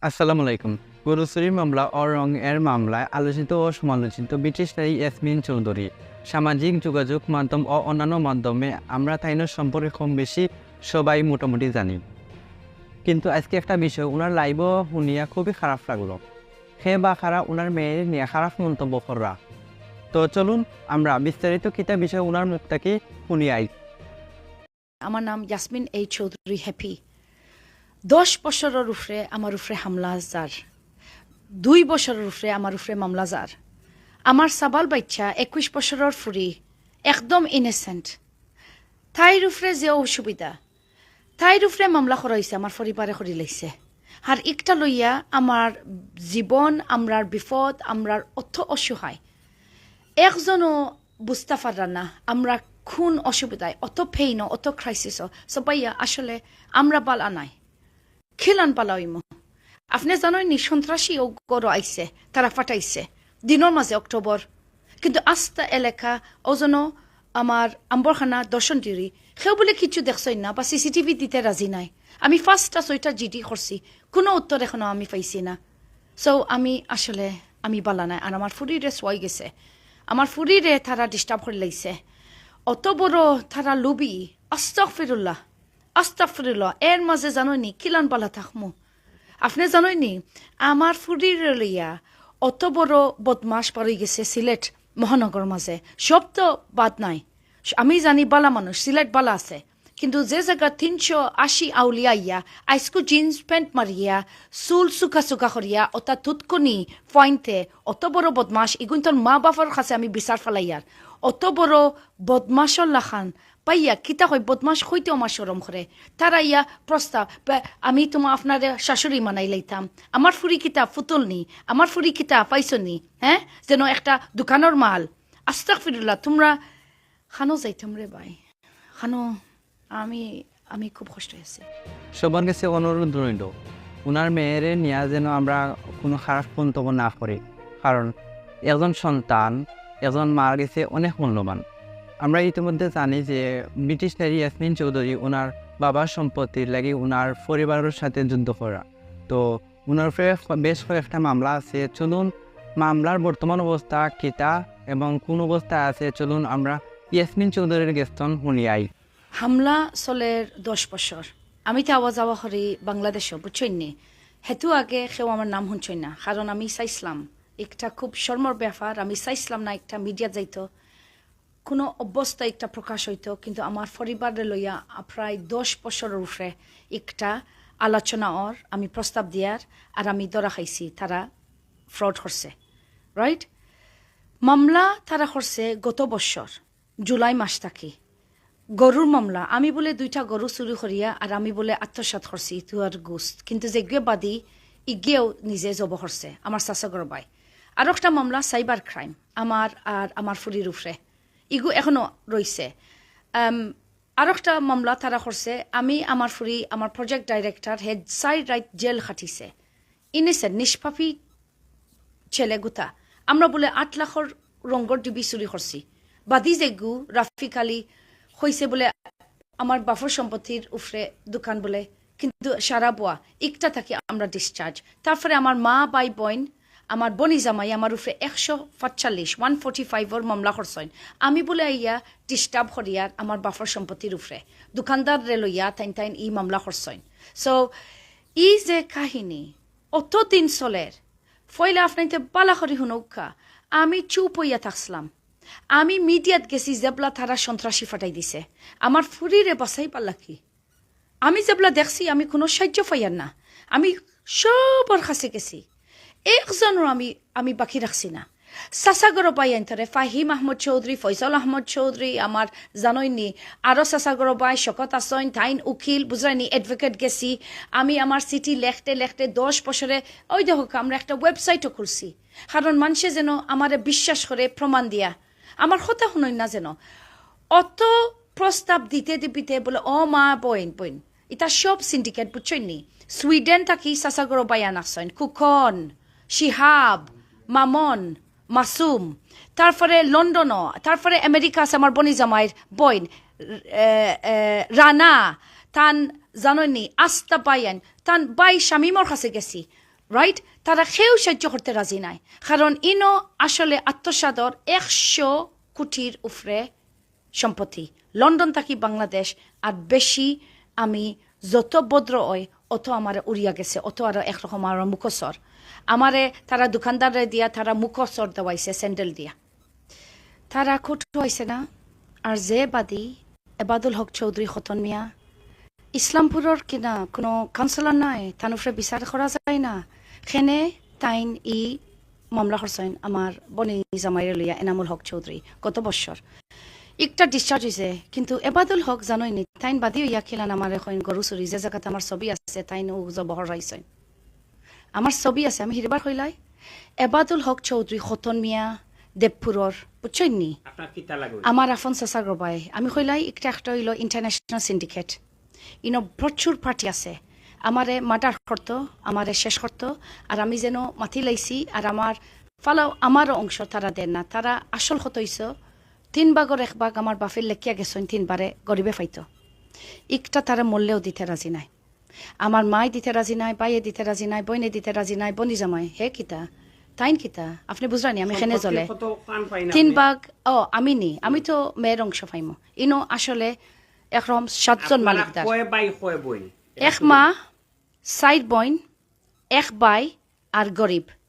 আসসালামু আলাইকুম। গরু চুরির মামলা ও রং-এর মামলায় আলোচিত ও সমালোচিত ব্রিটিশ নারী ইয়াসমিন চৌধুরী। সামাজিক যোগাযোগ মাধ্যম ও অন্যান্য মাধ্যমে আমরা তাইনের সম্পর্কে কম বেশি সবাই মোটামুটি জানি, কিন্তু আজকে একটা বিষয় ওনার লাইভও শুনিয়া খুবই খারাপ লাগলো। সে বা খারা ওনার মেয়ের নিয়ে খারাপ মন্তব্য করা। তো চলুন আমরা বিস্তারিত কিতা বিষয় ওনার মুখ থেকে শুনিয়াই। আমার নাম ইয়াসমিন এই চৌধুরী হ্যাপি। 10 বছরের উপরে আমার উপরে হামলা যার, 2 বছরের উপরে আমার উপরে মামলা যার। আমার সাবাল বাচ্চা 21 বছরের ফুরি একদম ইনোসেন্ট। তাইর উপরে যে অসুবিধা, তাইর উপরে মামলা করা হয়েছে, আমার পরিবারে করে লাইছে। আর একটা লইয়া আমার জীবন, আমরার বিপদ, আমরার অর্থ অসহায়। একজনও বুঝতে পারা না আমরা খুন অসুবিধায়, অত পেইন, অত ক্রাইসিস সবাইয়া আসলে আমরা বালা নাই, খিলান পালা হইম। আপনি জানেন নি সন্ত্রাসী ও গড় আইছে, তারা ফাটাইছে দিনের মাঝে অক্টোবর, কিন্তু আস্তা এলাকা ওজন আমার আম্বরখানা দর্শন দিরি সেও বলে কিছু দেখছই না বা সিসিটিভি দিতে রাজি নাই। আমি 5টা 6টা জিডি করছি, কোনো উত্তর এখনো আমি পাইছি না। সো আমি আসলে আমি বালা নাই। আর আমার ফুরিরে সোয়াই গেছে, আমার ফুরিরে তারা ডিস্টার্ব করে লাইছে। অত বড় তারা লুবি, আস্তাগফিরুল্লাহ আস্তাগফিরুল্লাহ। এর মাঝে জানোনি কিলান পালা থাকমু। আপনি জানোনি আমার ফুরিরে লইয়া অত বড় বদমাস পারই গেছে সিলেট মহানগর মাঝে। সব তো বাদ নাই, আমি জানি বালা মানুষ সিলেট বালা আছে, কিন্তু যে জায়গা 380 আউলিয়া ইয়া আইসকু জিন্স প্যান্ট মারিয়া চুল চুকা চুকা করিয়া অতা থুতকনি পয়েন্টে অত বড় বদমাস ইগুন তোর মা বাবার কাছে আমি বিচার ফেলাইয়ার। অত বড় বদমাসর লাখান পাইয়া কিতা হয় বদমাস হইতে আমার সরম করে। তারা ইয়া প্রস্তাব আমি তোমার আপনার শাশুড়ি মানাই লাইতাম, আমার ফুরি কিতা ফুতুলনি, আমার ফুরি কিতা পাইছনি, হ্যাঁ যেন একটা দোকানের মাল। আস্তাগফিরুল্লাহ। তোমরা খানো যাইতাম রে ভাই, খানো। আমি খুব কষ্ট হয়েছে। সবার কাছে অনুরোধ রইল ওনার মেয়েরে নিয়ে যেন আমরা কোনো খারাপ মন্তব্য না করি, কারণ একজন সন্তান একজন মার কাছে অনেক মূল্যবান। আমরা ইতিমধ্যে জানি যে ব্রিটিশ নারী ইয়াসমিন চৌধুরী ওনার বাবার সম্পত্তির লাগে ওনার পরিবারের সাথে যুদ্ধ করা। তো ওনার উপরে বেশ কয়েকটা মামলা আছে। চলুন মামলার বর্তমান অবস্থা কিতা এবং কোন অবস্থায় আছে চলুন আমরা ইয়াসমিন চৌধুরীর গেস্তন শুনিয়াই। হামলা চলের 10 বছর। আমি তো আওয়াজ আওয়া করি বাংলাদেশও, বুঝছই নি হেতু আগে সেও আমার নাম শুনছই না, কারণ আমি চাইছিলাম একটা খুব শর্মর ব্যাপার। আমি চাইছিলাম না একটা মিডিয়া যাইতো, কোনো অবস্থা একটা প্রকাশ হইতো, কিন্তু আমার পরিবারে লইয়া প্রায় 10 বছরের উপরে একটা আলোচনা আমি প্রস্তাব দিয়ার আর আমি ধরা খাইছি তারা ফ্রড করছে। রাইট, মামলা তারা করছে গত বছর জুলাই মাস থাকি। গরুর মামলা, আমি বলে 2টা গরু চুরি করিয়া আর আমি বলে আত্মসাৎ করছি তুয়ার গোস্ত, কিন্তু যেগুলো বাদী ইগেও নিজে জব করছে আমার চাচাগর বাই। আর একটা মামলা সাইবার ক্রাইম আমার আর আমার ফুরির উপরে, ইগু এখনো রয়েছে। আর একটা মামলা তারা করছে আমি আমার ফুরি আমার প্রজেক্ট ডাইরেক্টর হেড সাইড রাইট জেল খাটিছে। ইনেসেন্ট নিষ্পাপী ছেলে গুতা। আমরা বলে 8 লাখর রঙ্গর ডিবি চুরি করছি, বাদী যেগু রাফিক আলী হয়েছে বলে আমার বাফর সম্পত্তির উপরে দোকান বলে, কিন্তু সারা বোয়া একটা থাকি আমরা ডিসচার্জ। তারপরে আমার মা বাই বোন আমার বনি জামাই আমার উপরে 145 মামলা করছেন। আমি বলে আইয়া ডিস্টার্ব করিয়ার আমার বাফর সম্পত্তির উপরে দোকানদার রে লইয়া তাইন ই মামলা করছেন। সো ই যে কাহিনী অত দিন চলের ফইলে আপনাইতে বালা করি হুনৌকা। আমি চুপ হইয়া থাকছিলাম। আমি মিডিয়াত গেছি জেবলা তারা সন্ত্রাসী ফাটাই দিছে, আমার ফুরিরে বাসাই পাল্লা কি। আমি জেবলা দেখছি আমি কোনো সাহায্য পাইয়ার না, আমি সবার কাছে গেছি, একজনও আমি বাকি রাখছি না। চাচাগর বাই আনতরে ফাহিম আহমদ চৌধুরী, ফয়জল আহমদ চৌধুরী, আমার জানইনি আরও চাচাগর বাই শকত আসন তাইন উকিল বুঝাইনি এডভোকেট গেছি। আমি আমার চিঠি লেখতে লেখতে 10 বছরে ওই দেখো আমরা একটা ওয়েবসাইটও খুলছি, কারণ মানুষে যেন আমারে বিশ্বাস করে প্রমাণ দিয়া আমার কথা শুনই না। যেন অত প্রস্তাব দিতে দিতে বলে ও মা বইন এটা সব সিন্ডিকেট বুঝছইনি। সুইডেন থাকি চাচাগর বায়ান আসছেন, খুকন, শিহাব, মামন, মাসুম, তারপরে লন্ডন, তারপরে আমেরিকা আছে আমার বনি জামাইয়ের বইন রানা, তান জাননি আস্তা পাইয়ান, তান বাই শামিমর কাছে গেছি, রাইট তারা সেও সহ্য করতে রাজি নাই কারণ ইনো আসলে আত্মসাদর 100 কোটির উপরে সম্পত্তি লন্ডন থাকি বাংলাদেশ আর বেশি আমি যত ভদ্র হয় অত আমার উড়িয়া গেছে অত আর একরকম আর মুখসর আমারে তারা দোকানদারে দিয়া তারা মুখসর দেওয়াইছে স্যান্ডেল দিয়া তারা কঠু হয়েছে না আর যে বাদী এবাদুল হক চৌধুরী খতন মিয়া ইসলামপুরের কিনা কোনো কাউন্সিলর নাই তার উপরে বিচার করা যায় না সেনে তাইন মামলা করছেন আমার বনি জামাইরে লইয়া এনামুল হক চৌধুরী গত বছর একটা ডিসচার্জ হয়েছে কিন্তু এবাদুল হক জানোই নি তাইন বাদী ইয়া খেলান আমার এখন গরু চুরি যে জায়গাতে আমার ছবি আছে তাইন ও জবহর রাইছেন আমার ছবি আছে আমি হিরবার কইলাই এবাদুল হক চৌধুরী খতন মিয়া দেবপুরর বুঝছেন নি আমার আফন চাচার রবাই আমি কইলাই একটা হইল ইন্টারন্যাশনাল সিন্ডিকেট ইনো প্রচুর পার্টি আছে আমারে মার্ডার করতো আমারে শেষ করতো আর আমি যেন মাতি লাইছি আর আমার ফালাও আমারও অংশ তারা দেন না তারা আসল কত হইছ 3 ভাগের 1 ভাগ আমার বাফের লেখিয়া গেছেন 3 বারে গরিবে ফাইতো একটা তারা মরলেও দিতে রাজি নাই আমার মাই দিতে রাজি নাই বাইয়ে দিতে রাজি নাই বইনে দিতে রাজি নাই বনি জামাই হে কিতা তাইন কিতা আপনি বুঝরানি আমি এখানে চলে 3 ভাগ আমি তো মেয়ের অংশ পাইমো ইনো আসলে একরকম 7জন মালিকদার এক মা 4 বইন 1 বাই আর গরিব